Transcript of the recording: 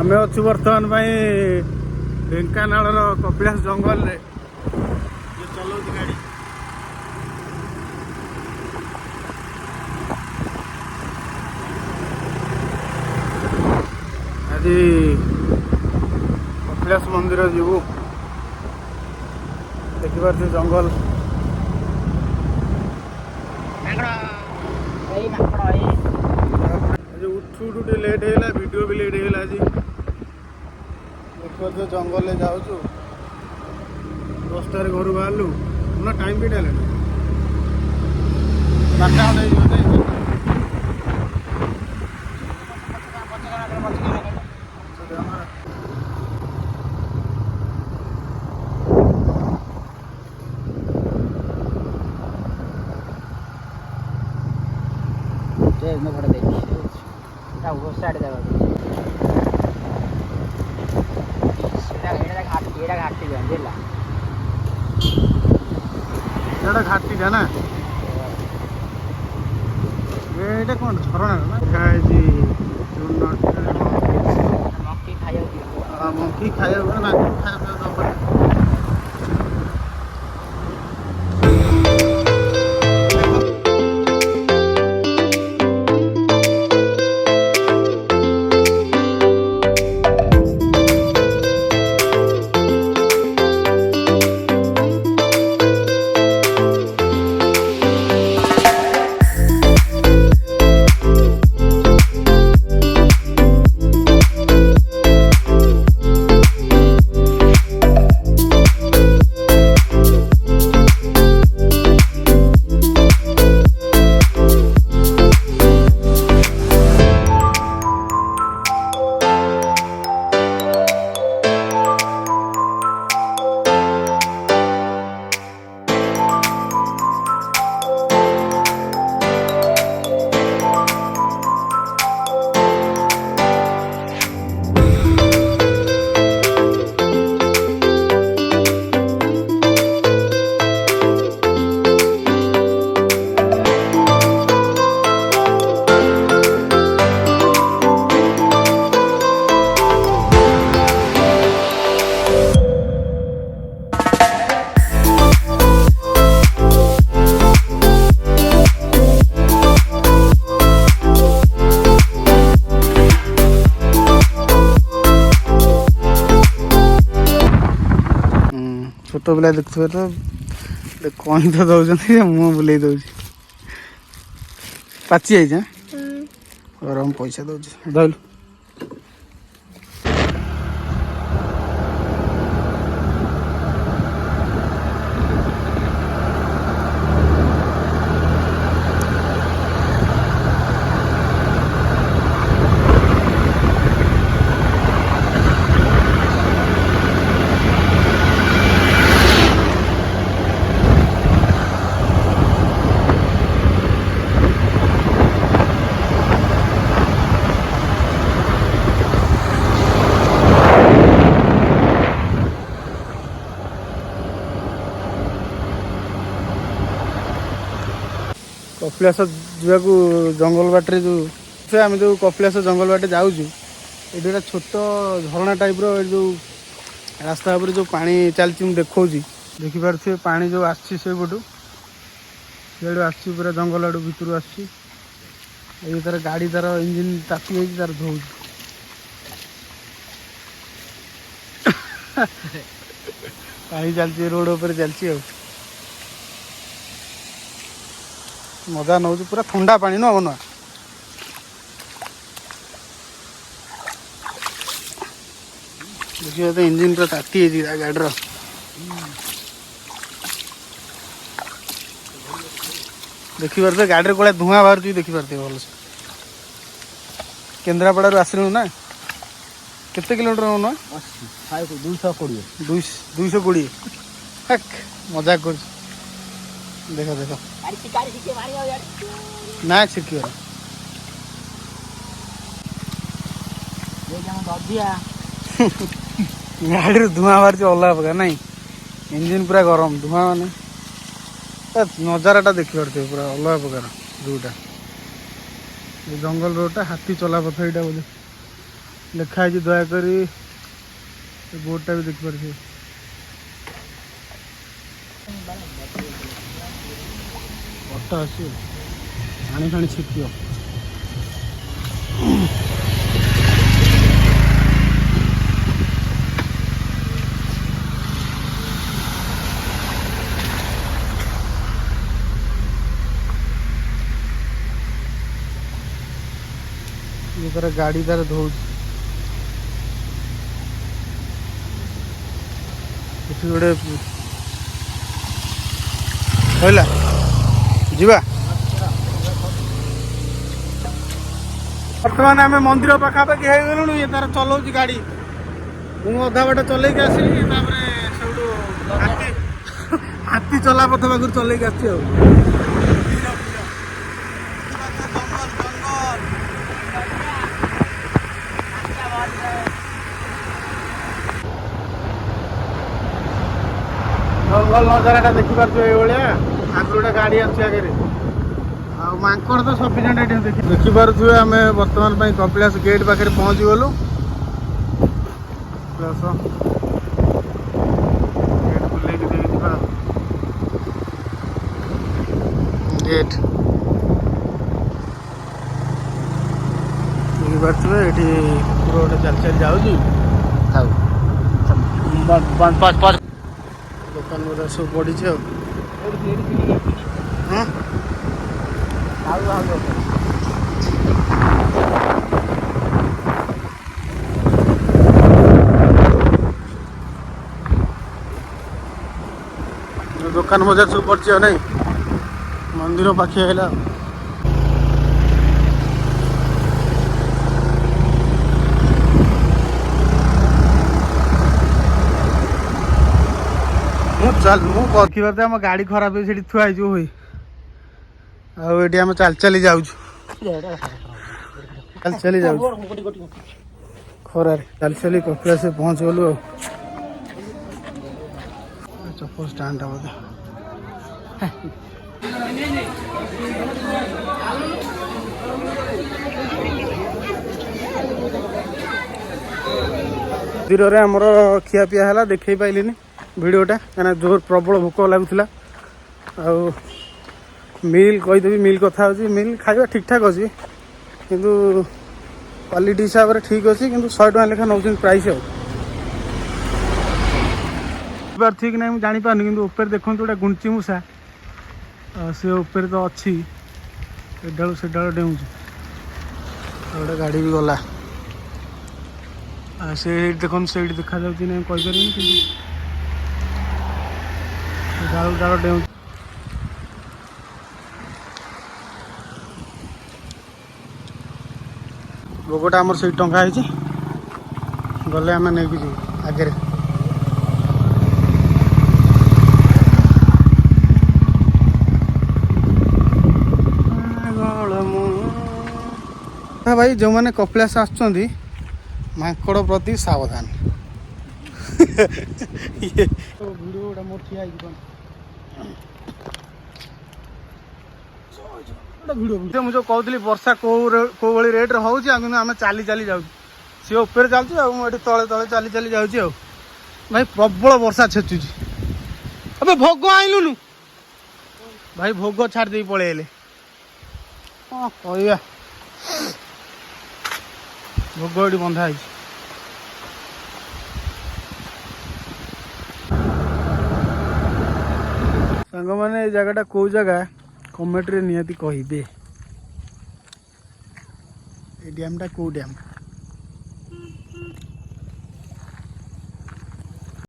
आम अच्छु बर्तमान ढेंकानाल कपिलास जंगल रे चलाऊ गाड़ी आज कपिलास मंदिर जीवु देखिपारे जंगल उठू उठू लेट है वीडियो भी लेट है आज देखिए जंगल जाऊँ 10टार घर बाहर ना टाइम भी डाले 12 घाटी था ना ये कौन झरणा ना मंकी खाया ना खाया छोट पिला देखुए तो कहीं तो दौरान मुँह बुले दौर पाची आई गरम पैसा दौर धरलु कपिलास जा जंगल बाटे जो आम जो कपिलास जंगल बाटे जाऊँ ये गोटे छोट झरणा टाइप रो रास्ता पर जो पानी चलती देखा देखिपे पानी जो आसपटू से पूरा जंगल आड़ भर आस तार गाड़ी तार इंजिन ताती तार धो पानी चलती रोड पर चलती मजा नौ पूरा ठंडा पानी नुह बनुआ देखिए तो इंजिन पूरा ताती गाड़ी देखिपारे गाड़ी को धुआं बाहर देखिपारे भल से केन्द्रापड़ा आसलु ना केते किलोमीटर नौना 220 मजाक कर देख देख ना छिड़की गाड़ी धुआं बाहर अलग प्रकार ना इंजिन पूरा गरम धुआं माने नजाराटा देखिपे पूरा अलग प्रकार जोटा जंगल रोडटा हाथी चला पथ यहाँ बोले लिखाई दयाकोरी बोर्डटा भी देखिपारे ଅଟୋ ଅଛି ପାଣି ଫାଣି ଛିଟିବ। ये तार गाड़ी तार धोଉଛି ଏଠି ଗୋଟେ କହିଲା ଯିବା। ବର୍ତ୍ତମାନ ଆମେ ମନ୍ଦିର ପାଖାପାଖି ହେଇଗଲୁଣି। ଇଏ ତାର ଚଲାଉଛି ଗାଡ଼ି, ମୁଁ ଅଧା ବାଟ ଚଲେଇକି ଆସିଲି। ତାପରେ ସେଠୁ ହାତୀ ଚଲା ପଥ ପାଖରୁ ଚଲେଇକି ଆସିଛି ଆଉ। ଜଙ୍ଗଲ ନଜାରାଟା ଦେଖିପାରୁଛୁ ଏଇଭଳିଆ। ଆଗରୁ ଗୋଟେ ଗାଡ଼ି ଆସୁଛି ଆଗରେ ଆଉ ମାଙ୍କଡ଼ ତ ସଫିସିଏଣ୍ଟ ଏଠି ଦେଖିପାରୁଥିବେ। ଆମେ ବର୍ତ୍ତମାନ ପାଇଁ କପିଳାସ ଗେଟ୍ ପାଖରେ ପହଞ୍ଚିଗଲୁ। କପିଳାସ ଗେଟ୍ ବୁଲେଇକି ଦେଇକି ଯିବା। ଗେଟ୍ ଦେଖିପାରୁଥିବେ ଏଠି ପୁରା ଗୋଟେ ଚାଲି ଚାଲି ଯାଉଛି। ଆଉ ଦୋକାନ ବଜାର ସବୁ ପଡ଼ିଛି ଆଉ। ଦୋକାନ ବଜାର ସବୁ ପଡ଼ିଛି ଆଉ ନାଇଁ। ମନ୍ଦିର ପାଖେ ହେଲା। ମୁଁ ଦେଖିବାରେ ଆମ ଗାଡ଼ି ଖରାପ ହେଇ ସେଠି ଥୁଆ ହେଇଯିବ ହୁଏ। ଆଉ ଏଠି ଆମେ ଚାଲି ଚାଲି ଯାଉଛୁ। ଚାଲି ଚାଲି ଯାଉଛୁ ଖରାରେ ଚାଲି ଚାଲି କପିଳାସ ପହଞ୍ଚିଗଲୁ ଆଉ। ଚପଲ ଷ୍ଟାଣ୍ଡଟା ବୋଧେ ମନ୍ଦିରରେ ଆମର ଖିଆପିଆ ହେଲା। ଦେଖେଇ ପାଇଲିନି ଭିଡ଼ିଓଟା କାହିଁକିନା ଜୋର ପ୍ରବଳ ଭୋକ ଲାଗୁଥିଲା। ଆଉ ମିଲ୍ କହିଦେବି, ମିଲ୍ କଥା ହେଉଛି। ମିଲ୍ ଖାଇବା ଠିକ୍ଠାକ୍ ଅଛି କିନ୍ତୁ କ୍ୱାଲିଟି ହିସାବରେ ଠିକ୍ ଅଛି, କିନ୍ତୁ 100 ଟଙ୍କା ଲେଖା ନେଉଛନ୍ତି ପ୍ରାଇସ୍ ଆଉ। ଠିକ୍ ନାହିଁ ମୁଁ ଜାଣିପାରୁନି, କିନ୍ତୁ ଉପରେ ଦେଖନ୍ତୁ ଗୋଟେ ଗୁଣ୍ଡଚି ମୂଷା ସେ ଉପରେ ତ ଅଛି। ଏଡାଳୁ ସେଡାଳୁ ଡେଉଁଛି। ଆଉ ଗୋଟେ ଗାଡ଼ି ବି ଗଲା। ସେ ଦେଖନ୍ତୁ ସେଇଠି ଦେଖାଯାଉଛି ନାହିଁ କହିପାରିବିନି, କିନ୍ତୁ ଡାଳ ଡାଳ ଡେଉଁଛି। ଭୋଗଟା ଆମର ସେଇଠି ଟଙ୍କା ହେଇଛି। ଗଲେ ଆମେ ନେଇକି ଯିବୁ ଆଗରେ। ଭାଇ ଯେଉଁମାନେ କପିଳାସ ଆସୁଛନ୍ତି ମାଙ୍କଡ଼ ପ୍ରତି ସାବଧାନ। ଭିଡ଼ିଓ ଗୁଡ଼ା ମୋର ଠିଆ ହେଇଛି ଭିଡ଼ିଓ। ମୁଁ ଯେଉଁ କହୁଥିଲି ବର୍ଷା କୋଉ ଭଳି ରେଟ୍ରେ ହେଉଛି, ଆଉ କିନ୍ତୁ ଆମେ ଚାଲି ଚାଲି ଯାଉଛୁ। ସିଏ ଉପରେ ଚାଲୁଛି ଆଉ ମୁଁ ଏଠି ତଳେ ତଳେ ଚାଲି ଚାଲି ଯାଉଛି ଆଉ। ଭାଇ ପ୍ରବଳ ବର୍ଷା ଛେଚୁଛି। ଏବେ ଭୋଗ ଆଣିଲୁନୁ ଭାଇ, ଭୋଗ ଛାଡ଼ି ଦେଇ ପଳେଇଲେ। କ'ଣ କହିବା, ଭୋଗ ଏଠି ବନ୍ଧା ହେଇଛି। ସାଙ୍ଗମାନେ ଏ ଜାଗାଟା କୋଉ ଜାଗା କମେଣ୍ଟରେ ନିହାତି କହିବେ। ଏ ଡ୍ୟାମ୍ଟା କୋଉ ଡ୍ୟାମ୍।